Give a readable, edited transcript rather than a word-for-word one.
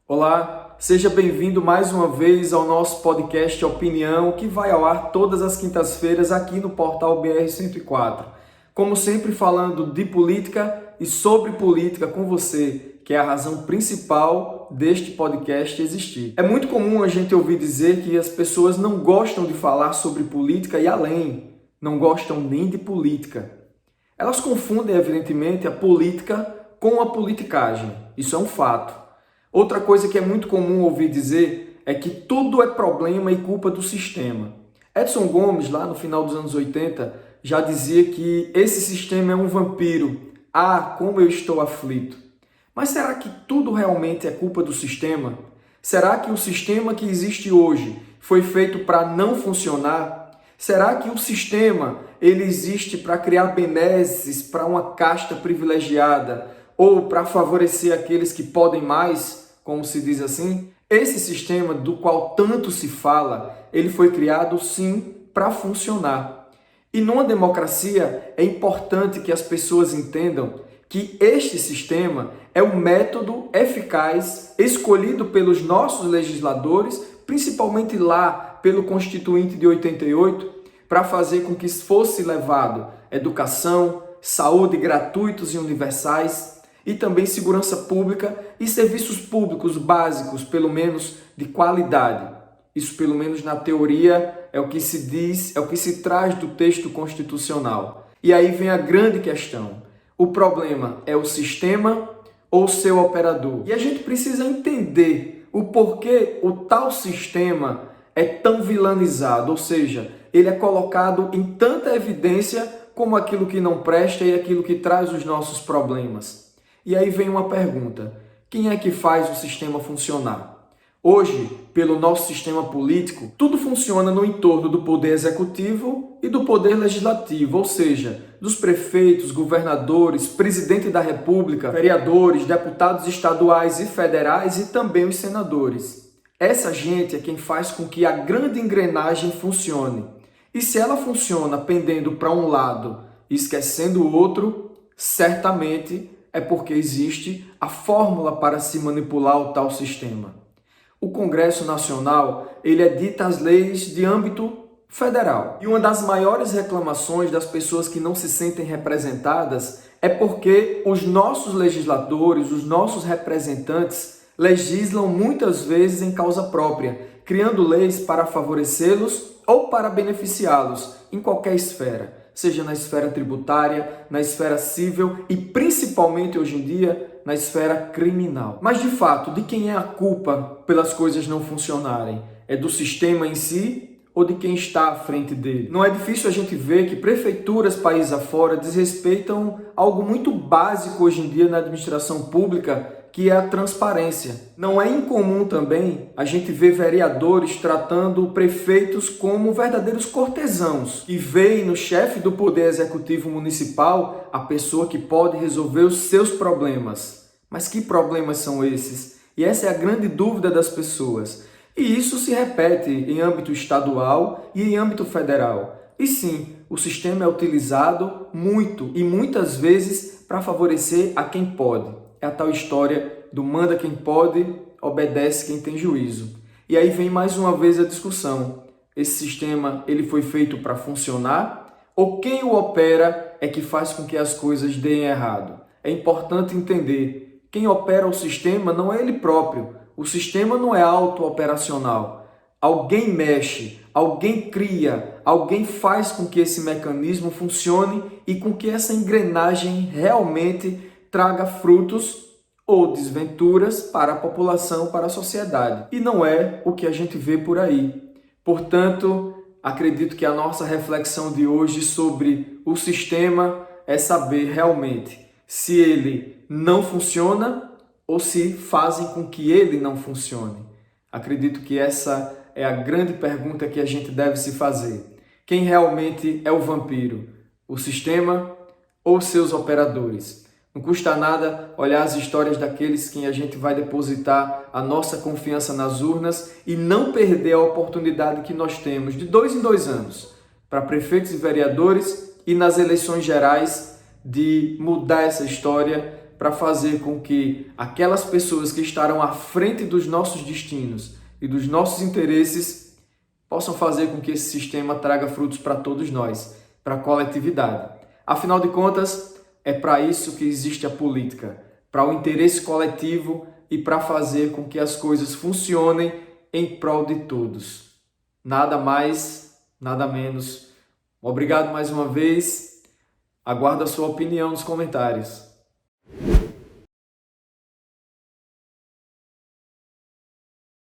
Olá, seja bem-vindo mais uma vez ao nosso podcast Opinião, que vai ao ar todas as quintas-feiras aqui no portal BR-104. Como sempre, falando de política e sobre política com você, que é a razão principal deste podcast existir. É muito comum a gente ouvir dizer que as pessoas não gostam de falar sobre política e além, não gostam nem de política. Elas confundem, evidentemente, a política com a politicagem. Isso é um fato. Outra coisa que é muito comum ouvir dizer é que tudo é problema e culpa do sistema. Edson Gomes, lá no final dos anos 80, já dizia que esse sistema é um vampiro. Ah, como eu estou aflito. Mas será que tudo realmente é culpa do sistema? Será que o sistema que existe hoje foi feito para não funcionar? Será que o sistema ele existe para criar benesses para uma casta privilegiada ou para favorecer aqueles que podem mais? Como se diz assim, esse sistema do qual tanto se fala, ele foi criado sim para funcionar. E numa democracia é importante que as pessoas entendam que este sistema é um método eficaz escolhido pelos nossos legisladores, principalmente lá pelo Constituinte de 88, para fazer com que fosse levado educação, saúde gratuitos e universais, e também segurança pública e serviços públicos básicos, pelo menos de qualidade. Isso, pelo menos na teoria, é o que se diz, é o que se traz do texto constitucional. E aí vem a grande questão. O problema é o sistema ou seu operador? E a gente precisa entender o porquê o tal sistema é tão vilanizado, ou seja, ele é colocado em tanta evidência como aquilo que não presta e aquilo que traz os nossos problemas. E aí vem uma pergunta: quem é que faz o sistema funcionar? Hoje, pelo nosso sistema político, tudo funciona no entorno do poder executivo e do poder legislativo, ou seja, dos prefeitos, governadores, presidente da república, vereadores, deputados estaduais e federais e também os senadores. Essa gente é quem faz com que a grande engrenagem funcione. E se ela funciona pendendo para um lado e esquecendo o outro, certamente é porque existe a fórmula para se manipular o tal sistema. O Congresso Nacional, ele edita as leis de âmbito federal. E uma das maiores reclamações das pessoas que não se sentem representadas é porque os nossos legisladores, os nossos representantes, legislam muitas vezes em causa própria, criando leis para favorecê-los ou para beneficiá-los em qualquer esfera. Seja na esfera tributária, na esfera civil e principalmente hoje em dia na esfera criminal. Mas de fato, de quem é a culpa pelas coisas não funcionarem? É do sistema em si ou de quem está à frente dele? Não é difícil a gente ver que prefeituras país afora desrespeitam algo muito básico hoje em dia na administração pública, que é a transparência. Não é incomum também a gente ver vereadores tratando prefeitos como verdadeiros cortesãos e veem no chefe do Poder Executivo Municipal a pessoa que pode resolver os seus problemas. Mas que problemas são esses? E essa é a grande dúvida das pessoas. E isso se repete em âmbito estadual e em âmbito federal. E sim, o sistema é utilizado muito e muitas vezes para favorecer a quem pode. É a tal história do manda quem pode, obedece quem tem juízo. E aí vem mais uma vez a discussão. Esse sistema ele foi feito para funcionar ou quem o opera é que faz com que as coisas deem errado? É importante entender, quem opera o sistema não é ele próprio. O sistema não é auto-operacional. Alguém mexe, alguém cria, alguém faz com que esse mecanismo funcione e com que essa engrenagem realmente traga frutos ou desventuras para a população, para a sociedade. E não é o que a gente vê por aí. Portanto, acredito que a nossa reflexão de hoje sobre o sistema é saber realmente se ele não funciona ou se fazem com que ele não funcione. Acredito que essa é a grande pergunta que a gente deve se fazer. Quem realmente é o vampiro? O sistema ou seus operadores? Não custa nada olhar as histórias daqueles que a gente vai depositar a nossa confiança nas urnas e não perder a oportunidade que nós temos de 2 em 2 anos para prefeitos e vereadores e nas eleições gerais de mudar essa história para fazer com que aquelas pessoas que estarão à frente dos nossos destinos e dos nossos interesses possam fazer com que esse sistema traga frutos para todos nós, para a coletividade. Afinal de contas, é para isso que existe a política, para o interesse coletivo e para fazer com que as coisas funcionem em prol de todos. Nada mais, nada menos. Obrigado mais uma vez. Aguardo a sua opinião nos comentários.